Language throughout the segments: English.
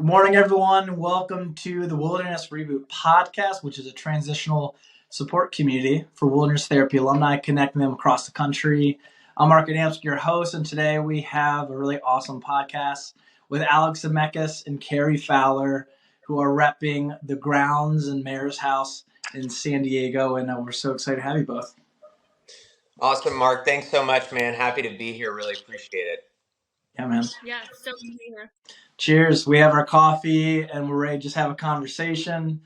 Good morning, everyone. Welcome to the Wilderness Reboot podcast, which is a transitional support community for wilderness therapy alumni, connecting them across the country. I'm Mark Adamski, your host, and today we have a really awesome podcast with Alex Zemeckis and Carrie Fowler, who are repping the grounds in Mare's house in San Diego, and we're so excited to have you both. Awesome, Mark. Thanks so much, man. Happy to be here. Really appreciate it. Yeah, man. Yeah, so here. Cheers. We have our coffee, and we're ready to just have a conversation.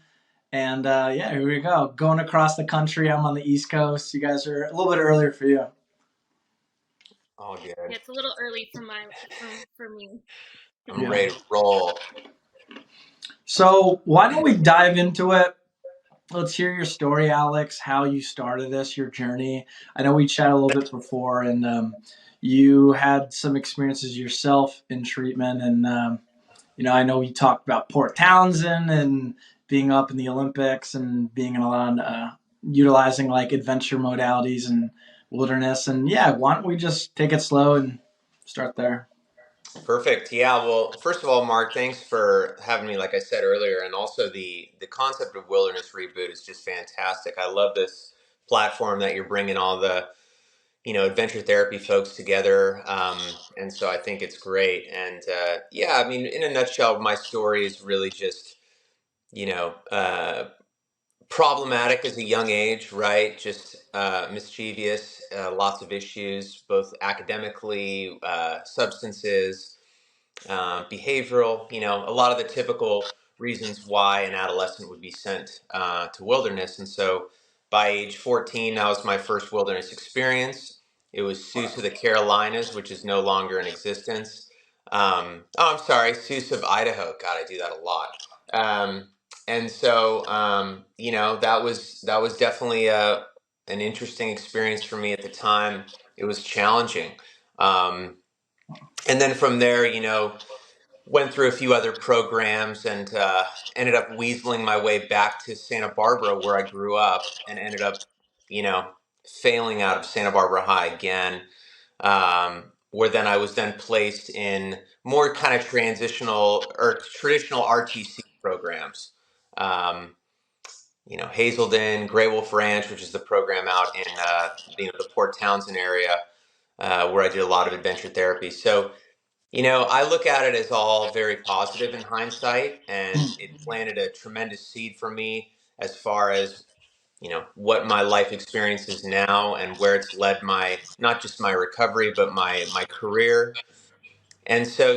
And here we go. Going across the country. I'm on the East Coast. You guys are a little bit earlier for you. All good. Yeah, it's a little early for me. I'm ready to roll. So why don't we dive into it? Let's hear your story, Alex, how you started this, your journey. I know we chatted a little bit before, and you had some experiences yourself in treatment. And, I know we talked about Port Townsend and being up in the Olympics and being in a lot of utilizing like adventure modalities and wilderness. And why don't we just take it slow and start there? Perfect. Yeah. Well, first of all, Mark, thanks for having me, like I said earlier. And also the concept of Wilderness Reboot is just fantastic. I love this platform that you're bringing all the, adventure therapy folks together. And so I think it's great. And in a nutshell, my story is really just, problematic as a young age, right? Just mischievous, lots of issues, both academically, substances, behavioral, a lot of the typical reasons why an adolescent would be sent to wilderness. And so by age 14, that was my first wilderness experience. It was Sioux of the Carolinas, which is no longer in existence. I'm sorry, Sioux of Idaho. God, I do that a lot. And so, that was definitely an interesting experience for me at the time. It was challenging. And then from there, went through a few other programs and ended up weaseling my way back to Santa Barbara, where I grew up, and ended up, failing out of Santa Barbara High again, where then I was then placed in more kind of transitional or traditional RTC programs. Hazelden, Grey Wolf Ranch, which is the program out in the Port Townsend area, where I did a lot of adventure therapy. So, I look at it as all very positive in hindsight, and it planted a tremendous seed for me as far as, what my life experience is now and where it's led not just my recovery, but my career. And so,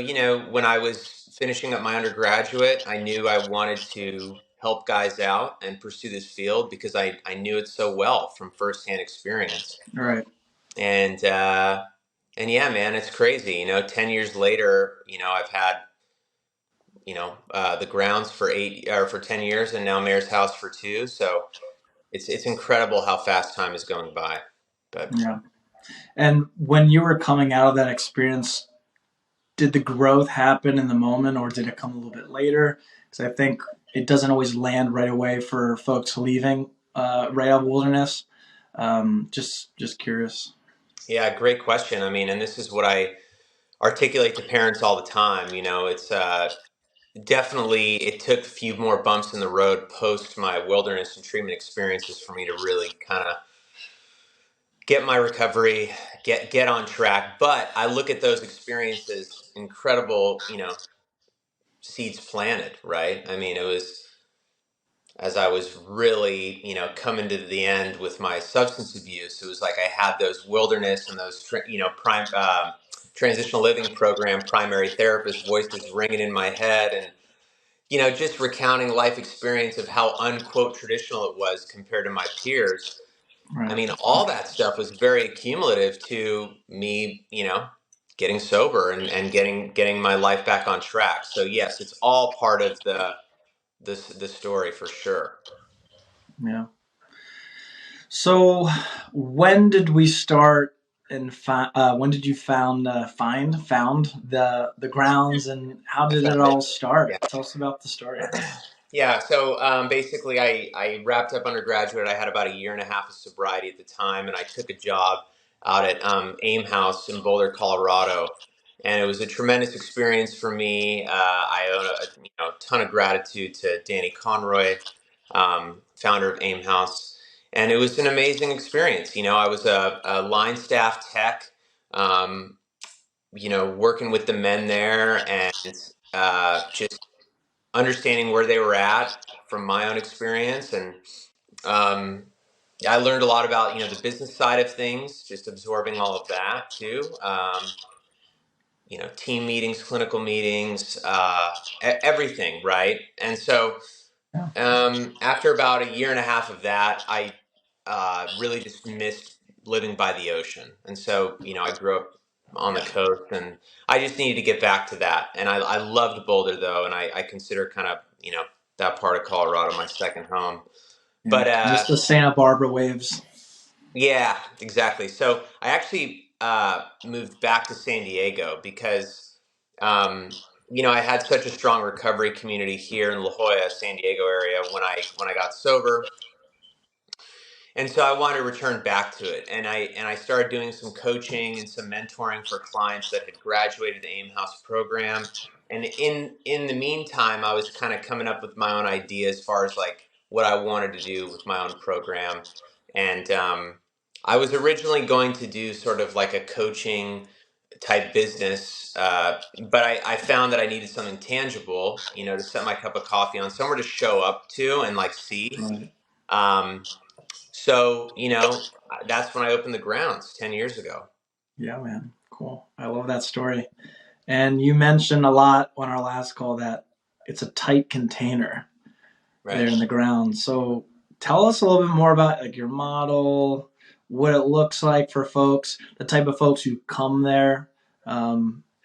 when I was finishing up my undergraduate, I knew I wanted to help guys out and pursue this field because I knew it so well from firsthand experience. Right. And yeah, man, it's crazy. 10 years later, I've had, the grounds for 10 years and now Mare's house for 2. So it's incredible how fast time is going by. But yeah. And when you were coming out of that experience, did the growth happen in the moment or did it come a little bit later? Because I think it doesn't always land right away for folks leaving right out of wilderness. Just curious. yeah, great question. I mean, and this is what I articulate to parents all the time. It's definitely, it took a few more bumps in the road post my wilderness and treatment experiences for me to really kind of get my recovery, get on track. But I look at those experiences, incredible, seeds planted, right? I mean, it was as I was really, coming to the end with my substance abuse. It was like I had those wilderness and those, transitional living program primary therapist voices ringing in my head, and just recounting life experience of how unquote traditional it was compared to my peers. Right. I mean, all that stuff was very cumulative to me, getting sober and getting my life back on track. So yes, it's all part of the story for sure. Yeah. So when did we start and when did you found the grounds, and how did it all start? Yeah. Tell us about the story. Yeah, so basically I wrapped up undergraduate. I had about a year and a half of sobriety at the time, and I took a job out at AIM House in Boulder, Colorado. and it was a tremendous experience for me. I owe a ton of gratitude to Danny Conroy, founder of AIM House, and it was an amazing experience. I was a line staff tech, um, working with the men there and just understanding where they were at from my own experience. And um, I learned a lot about the business side of things, just absorbing all of that too. Team meetings, clinical meetings, everything, right? And so Yeah. after about a year and a half of that, I really just missed living by the ocean. And so, I grew up on the coast, and I just needed to get back to that. And I loved Boulder, though, and I consider kind of, that part of Colorado my second home. Yeah. But Just the Santa Barbara waves. yeah, exactly. So I actually moved back to San Diego because, I had such a strong recovery community here in La Jolla, San Diego area when I got sober, and so I wanted to return back to it. And I started doing some coaching and some mentoring for clients that had graduated the AIM House program. And in the meantime, I was kind of coming up with my own idea as far as like what I wanted to do with my own program. And I was originally going to do sort of like a coaching type business, but I found that I needed something tangible, to set my cup of coffee on, somewhere to show up to and like see. Right. Um, so, that's when I opened the grounds 10 years ago. Yeah, man. Cool. I love that story. And you mentioned a lot on our last call that it's a tight container there Right. in the ground. So tell us a little bit more about like your model, what it looks like for folks, the type of folks who come there,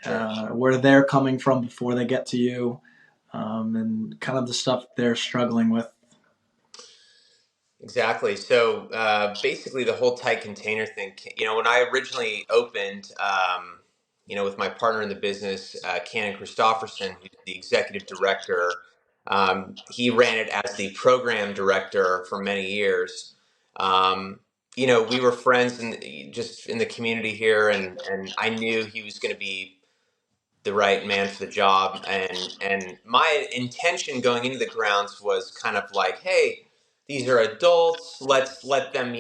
Sure. where they're coming from before they get to you, and kind of the stuff they're struggling with. Exactly. So basically, the whole tight container thing, when I originally opened, with my partner in the business, Cannon Christofferson, who's the executive director, he ran it as the program director for many years. We were friends just in the community here, and I knew he was going to be the right man for the job. And my intention going into the grounds was kind of like, hey, these are adults. Let's let them,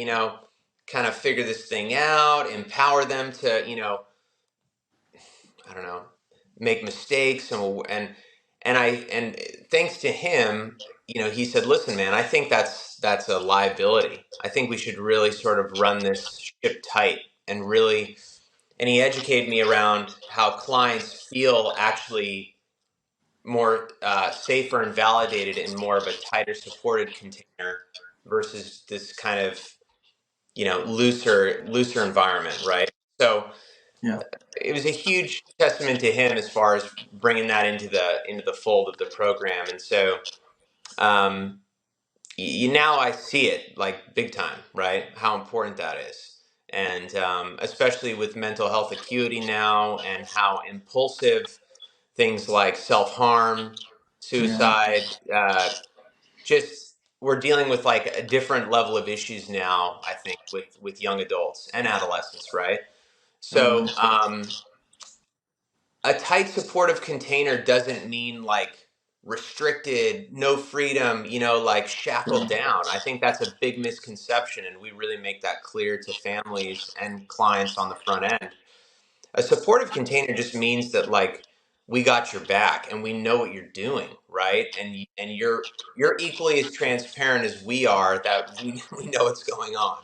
kind of figure this thing out, empower them to, I don't know, make mistakes and thanks to him, he said, listen, man, I think that's a liability. I think we should really sort of run this ship tight and really, and he educated me around how clients feel actually more safer and validated in more of a tighter supported container versus this kind of looser environment, right? So Yeah. it was a huge testament to him as far as bringing that into the fold of the program. And so um, now I see it like big time, right? How important that is. And especially with mental health acuity now, and how impulsive things like self-harm, Yeah. suicide, just we're dealing with like a different level of issues now, I think, with young adults and adolescents, right? Totally. So a tight supportive container doesn't mean like restricted, no freedom, like shackled Sure. down. I think that's a big misconception, and we really make that clear to families and clients on the front end. A supportive container just means that like we got your back and we know what you're doing, right? And you're equally as transparent as we are, that we know what's going on.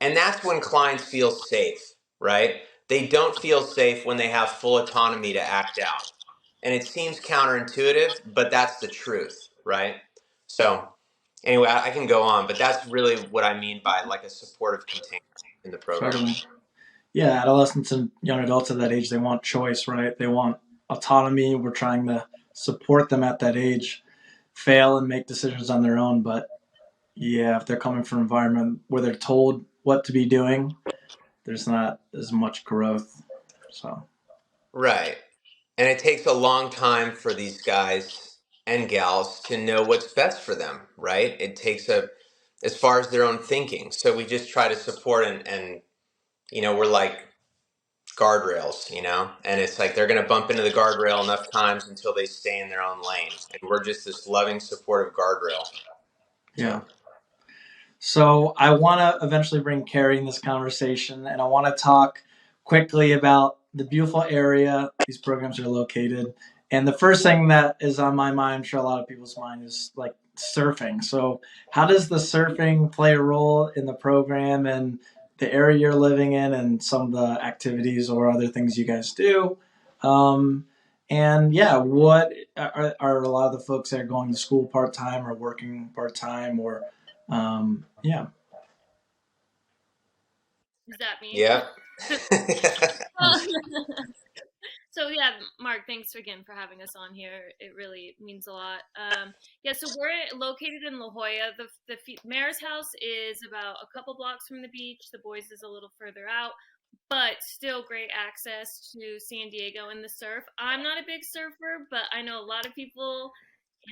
And that's when clients feel safe, right? They don't feel safe when they have full autonomy to act out. And it seems counterintuitive, but that's the truth, right? So anyway, I can go on, but that's really what I mean by like a supportive container in the program. Totally. Yeah, adolescents and young adults at that age, they want choice, right? They want autonomy. We're trying to support them at that age, fail and make decisions on their own. But yeah, if they're coming from an environment where they're told what to be doing, there's not as much growth. So, Right. And it takes a long time for these guys and gals to know what's best for them, right? It takes as far as their own thinking. So we just try to support and we're like guardrails, and it's like they're going to bump into the guardrail enough times until they stay in their own lane. And we're just this loving, supportive guardrail. Yeah. So I want to eventually bring Carrie in this conversation, and I want to talk quickly about the beautiful area these programs are located. And the first thing that is on my mind, I'm sure a lot of people's mind, is like surfing. So how does the surfing play a role in the program and the area you're living in, and some of the activities or other things you guys do? Um, and yeah, what are a lot of the folks that are going to school part time or working part time or yeah. Is that me? Yeah. So yeah, Mark, thanks again for having us on here. It really means a lot. Yeah, so we're located in La Jolla. The mayor's house is about a couple blocks from the beach. The boys is a little further out, but still great access to San Diego and the surf. I'm not a big surfer, but I know a lot of people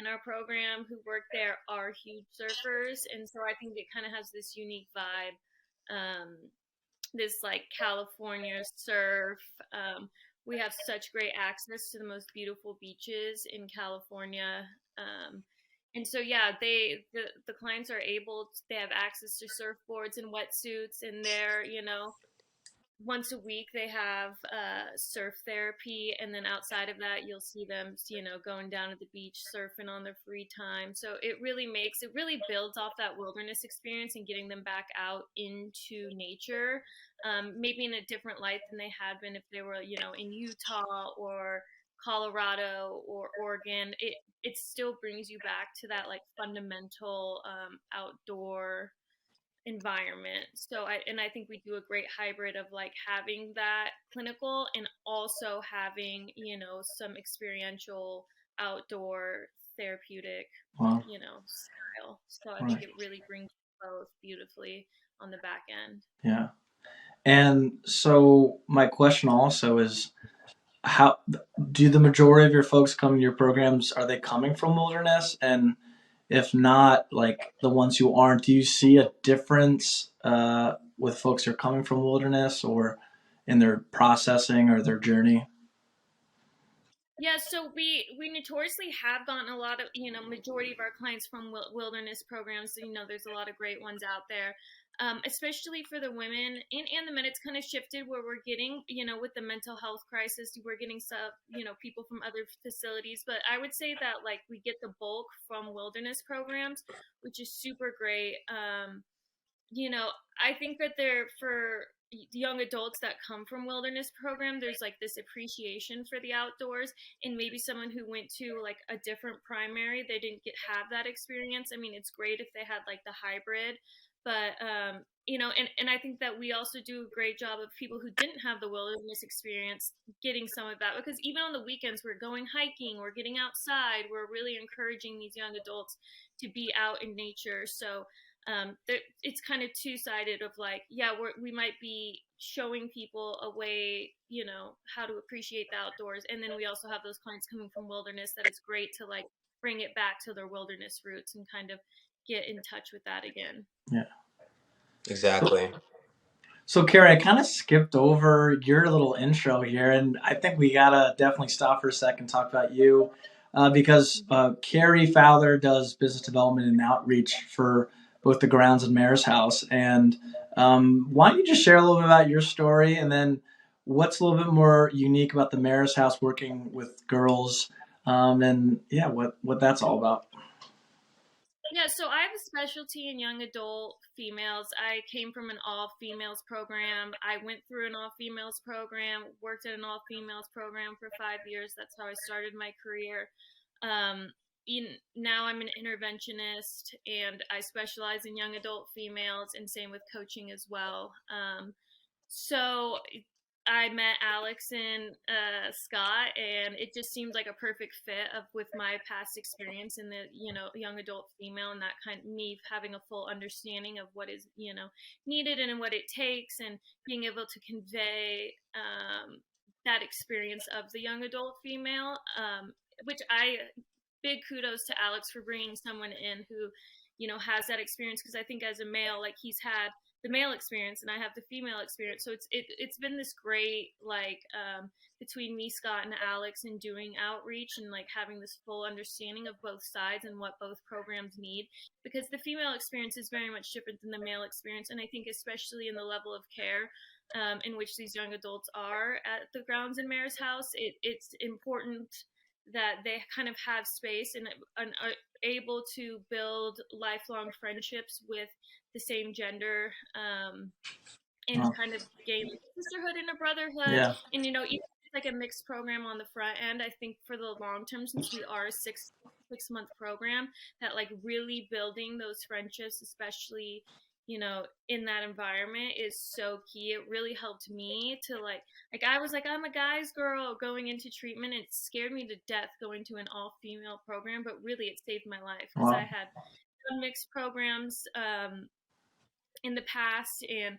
in our program who work there are huge surfers, and so I think it kind of has this unique vibe. This like California surf. We have such great access to the most beautiful beaches in California. And so yeah, the clients are they have access to surfboards and wetsuits, and they're once a week they have surf therapy, and then outside of that you'll see them going down to the beach surfing on their free time. So it really builds off that wilderness experience and getting them back out into nature, maybe in a different light than they had been if they were in Utah or Colorado or Oregon. It still brings you back to that like fundamental outdoor environment. I think we do a great hybrid of like having that clinical and also having, some experiential outdoor therapeutic, Wow. style. So I think Right. it really brings both beautifully on the back end. Yeah. And so my question also is, how do the majority of your folks come to your programs, are they coming from wilderness? And if not, like the ones who aren't, do you see a difference with folks who are coming from wilderness or in their processing or their journey? Yeah, so we notoriously have gotten a lot of, majority of our clients from wilderness programs. So, there's a lot of great ones out there, especially for the women. And the men, it's kind of shifted where we're getting, with the mental health crisis, we're getting some, people from other facilities. But I would say that like we get the bulk from wilderness programs, which is super great. You know, I think that there for young adults that come from wilderness program, there's like this appreciation for the outdoors, and maybe someone who went to like a different primary, they didn't have that experience. I mean, it's great if they had like the hybrid, but and I think that we also do a great job of people who didn't have the wilderness experience getting some of that, because even on the weekends we're going hiking, we're getting outside, we're really encouraging these young adults to be out in nature. So it's kind of two-sided of like, yeah, we might be showing people a way, how to appreciate the outdoors, and then we also have those clients coming from wilderness that it's great to like bring it back to their wilderness roots and kind of get in touch with that again. Yeah. So, Exactly. so Carrie, I kind of skipped over your little intro here, and I think we gotta definitely stop for a second and talk about you, because Carrie Fowler does business development and outreach for both the grounds and Mare's house. And why don't you just share a little bit about your story, and then what's a little bit more unique about the Mare's house working with girls, and yeah, what that's all about. Yeah, so I have a specialty in young adult females. I came from an all females program. I went through an all females program, worked at an all females program for 5 years. That's how I started my career. Um, Now I'm an interventionist, and I specialize in young adult females, and same with coaching as well. So I met Alex and Scott, and it just seemed like a perfect fit of with my past experience in the young adult female, and that kind of me having a full understanding of what is needed and what it takes, and being able to convey that experience of the young adult female, which I big kudos to Alex for bringing someone in who has that experience, because I think as a male, like he's had the male experience and I have the female experience. So it's been this great like between me, Scott, and Alex, and doing outreach and like having this full understanding of both sides and what both programs need, because the female experience is very much different than the male experience, and I think especially in the level of care in which these young adults are at the grounds in Mare's house, it's important that they kind of have space and are able to build lifelong friendships with the same gender, and Oh, kind of gain like a sisterhood and a brotherhood. yeah. And even if it's like a mixed program on the front end, I think for the long term, since we are a six month program, that like really building those friendships, especially in that environment, is so key. It really helped me to like I was like, I'm a guy's girl going into treatment, and it scared me to death going to an all female program, but really it saved my life because I Wow. had mixed programs in the past, and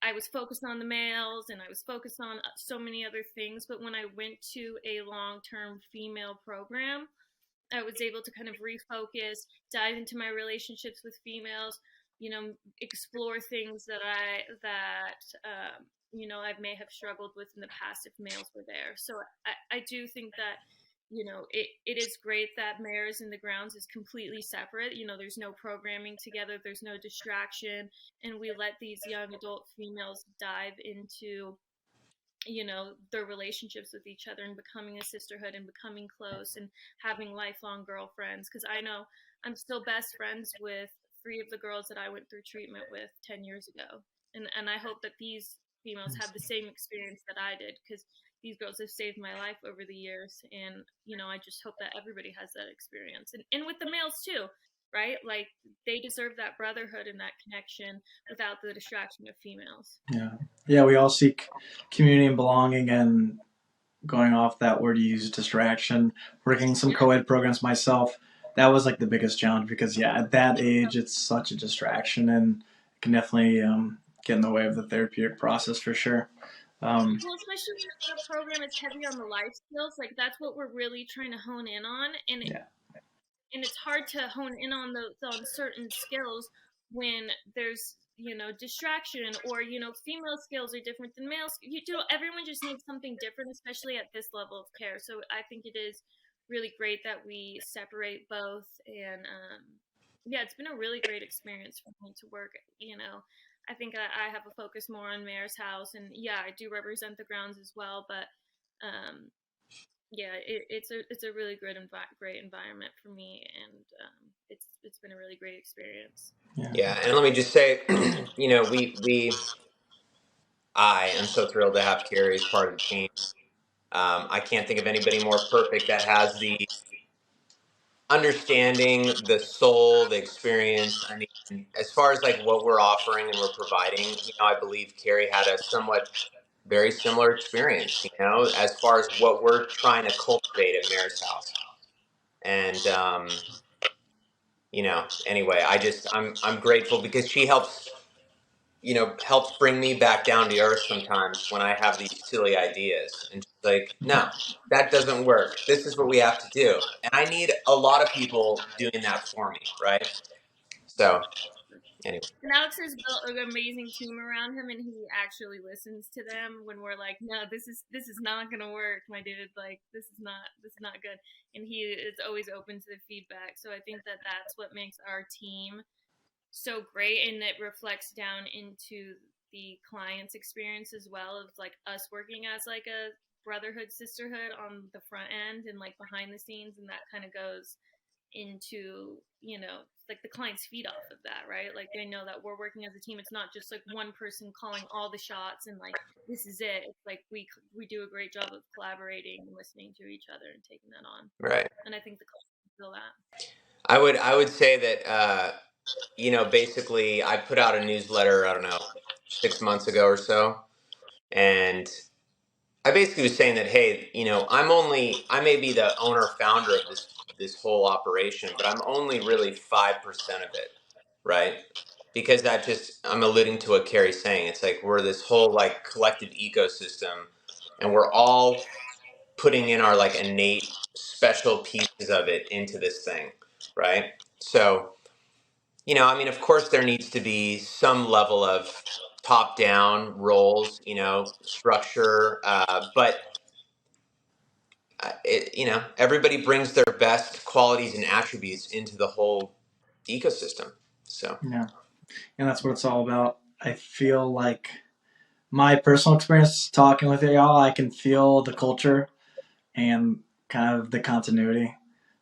I was focused on the males and I was focused on so many other things, but when I went to a long-term female program, I was able to kind of refocus, dive into my relationships with females, explore things that I may have struggled with in the past if males were there. So I do think that it is great that Mares in the Grounds is completely separate. There's no programming together, there's no distraction, and we let these young adult females dive into their relationships with each other and becoming a sisterhood and becoming close and having lifelong girlfriends, because I know I'm still best friends with three of the girls that I went through treatment with 10 years ago, and I hope that these females have the same experience that I did, because these girls have saved my life over the years, and I just hope that everybody has that experience, and with the males too, right? Like, they deserve that brotherhood and that connection without the distraction of females. Yeah. Yeah, we all seek community and belonging, and going off that word you use, distraction, working some Yeah. co-ed programs myself, that was like the biggest challenge because yeah, at that age it's such a distraction and it can definitely get in the way of the therapeutic process for sure. Um, Well, especially in a program it's heavy on the life skills, like that's what we're really trying to hone in on, yeah, and it's hard to hone in on those on certain skills when there's distraction, or female skills are different than male everyone just needs something different, especially at this level of care. So I think it is really great that we separate both, and yeah, it's been a really great experience for me to work. I think I have a focus more on Mayor's House, and yeah, I do represent the grounds as well, but um, yeah, it's a really great environment for me, and it's been a really great experience. yeah, Yeah, and let me just say, I am so thrilled to have Carrie as part of the team. I can't think of anybody more perfect that has the understanding, the soul, the experience. I mean, as far as like what we're offering and we're providing, I believe Carrie had a somewhat very similar experience, as far as what we're trying to cultivate at Mare's House. And anyway, I'm grateful because she helps bring me back down to earth sometimes when I have these silly ideas. And she's like, yeah, no, that doesn't work. This is what we have to do. And I need a lot of people doing that for me, right? So anyway, And Alex has built an amazing team around him, and he actually listens to them when we're like, "No, this is not gonna work, my dude. Like, this is not good." And he is always open to the feedback. So I think that that's what makes our team so great, and it reflects down into the client's experience as well, of like us working as like a brotherhood, sisterhood on the front end and like behind the scenes, and that kind of goes into like the clients feed off of that, right? Like, they know that we're working as a team. It's not just like one person calling all the shots and like this is it. It's like we do a great job of collaborating and listening to each other and taking that on, right. and I think the clients feel that. I would say that basically I put out a newsletter, I don't know, 6 months ago or so, and I basically was saying that, hey, I may be the owner founder of this whole operation, but I'm only really 5% of it, right? Because I'm alluding to what Carrie's saying. It's like we're this whole like collective ecosystem, and we're all putting in our like innate special pieces of it into this thing, right? So I mean, of course, there needs to be some level of top-down roles, structure, but everybody brings their best qualities and attributes into the whole ecosystem. So, Yeah, and that's what it's all about. I feel like my personal experience talking with y'all, I can feel the culture and kind of the continuity,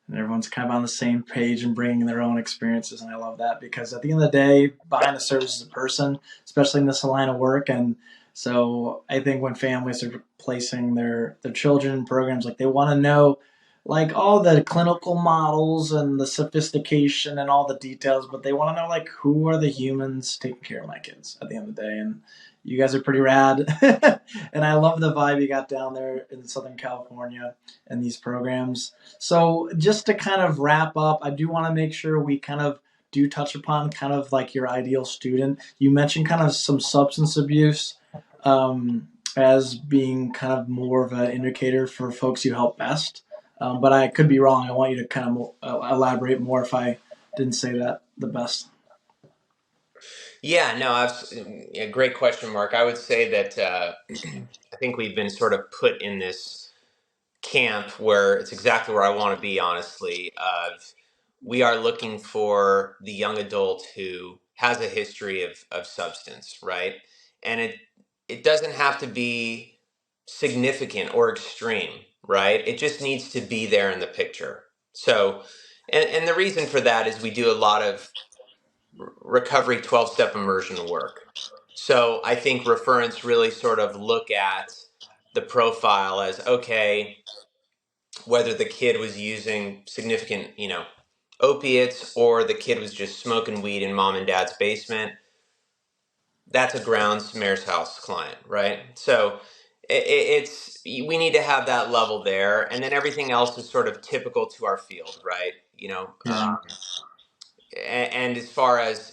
and everyone's kind of on the same page and bringing their own experiences, and I love that because at the end of the day, behind the service is a person, especially in this line of work. And so I think when families are placing their children in programs, like they want to know like all the clinical models and the sophistication and all the details, but they want to know like who are the humans taking care of my kids at the end of the day. And you guys are pretty rad. And I love the vibe you got down there in Southern California and these programs. So just to kind of wrap up, I do want to make sure we kind of do touch upon kind of like your ideal student. You mentioned kind of some substance abuse as being kind of more of an indicator for folks you help best. But I could be wrong. I want you to kind of elaborate more if I didn't say that the best. yeah, no, yeah, great question, Mark. I would say that I think we've been sort of put in this camp where it's exactly where I want to be, honestly. Of we are looking for the young adult who has a history of substance, right? And it doesn't have to be significant or extreme, right? It just needs to be there in the picture. So, and the reason for that is we do a lot of recovery 12-step immersion work. So I think referents really sort of look at the profile as okay, whether the kid was using significant, opiates or the kid was just smoking weed in mom and dad's basement, that's a grounds mare's house client, right? So it's we need to have that level there, and then everything else is sort of typical to our field, right? Yeah. And as far as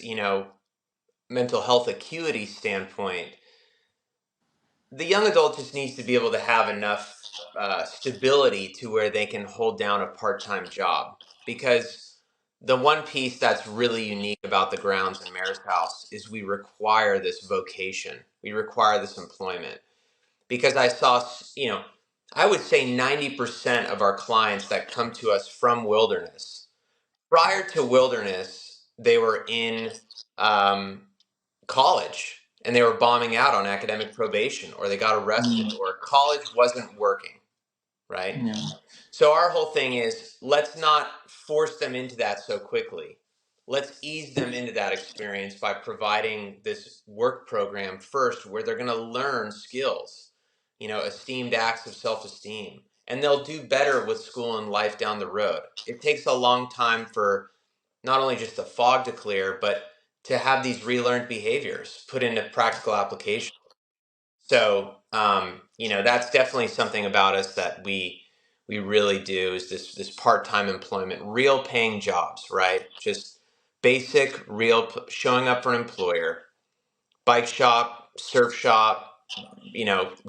mental health acuity standpoint, the young adult just needs to be able to have enough stability to where they can hold down a part-time job, because the one piece that's really unique about the grounds in mare's house is we require this vocation, we require this employment, because I saw, I would say 90% of our clients that come to us from wilderness, prior to wilderness they were in um, college and they were bombing out on academic probation, or they got arrested, Mm, or college wasn't working, right? yeah. So our whole thing is, let's not force them into that so quickly. Let's ease them into that experience by providing this work program first where they're going to learn skills, esteemed acts of self-esteem, and they'll do better with school and life down the road. It takes a long time for not only just the fog to clear, but to have these relearned behaviors put into practical application. So, that's definitely something about us that we really do, is this part-time employment, real paying jobs, right? Just basic, real showing up for an employer, bike shop, surf shop,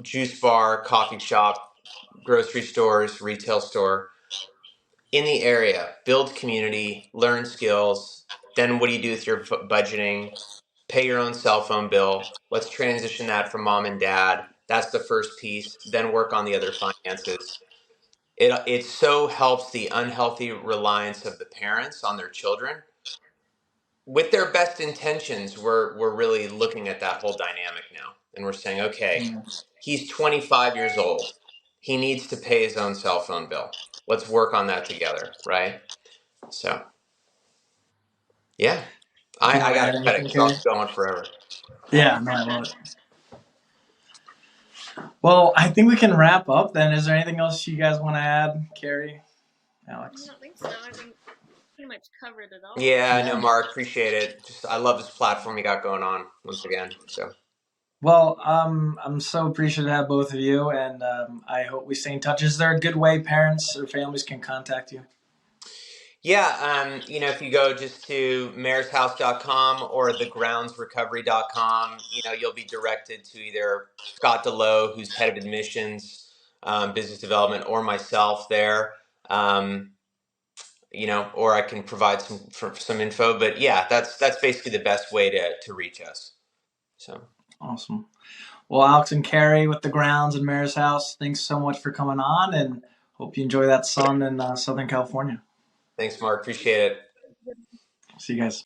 juice bar, coffee shop, grocery stores, retail store in the area, build community, learn skills. Then what do you do with your budgeting? Pay your own cell phone bill. Let's transition that from mom and dad. That's the first piece. Then work on the other finances. It so helps the unhealthy reliance of the parents on their children. With their best intentions, we're really looking at that whole dynamic now, and we're saying, okay, Yeah. he's 25 years old. He needs to pay his own cell phone bill. Let's work on that together, right? So, yeah, Do you I want to got add to cut it anything, because I'll Carrie? be going forever. Yeah, no, I love it. Well, I think we can wrap up then. Is there anything else you guys want to add, Carrie, I Alex? don't think so. I think pretty much covered it all. Yeah, no, Yeah. Mark, appreciate it. Just I love this platform you got going on once again. So Well, I'm so appreciative to have both of you, and I hope we stay in touch. Is there a good way parents or families can contact you? yeah, if you go just to mareshouse.com or thegroundsrecovery.com, you'll be directed to either Scott DeLoe, who's head of admissions, business development, or myself there. Um, or I can provide some info. But yeah, that's basically the best way to reach us. So Awesome. Well, Alex and Carrie with the grounds and Mare's house, thanks so much for coming on, and hope you enjoy that sun in Southern California. thanks, Mark. Appreciate it. See you guys.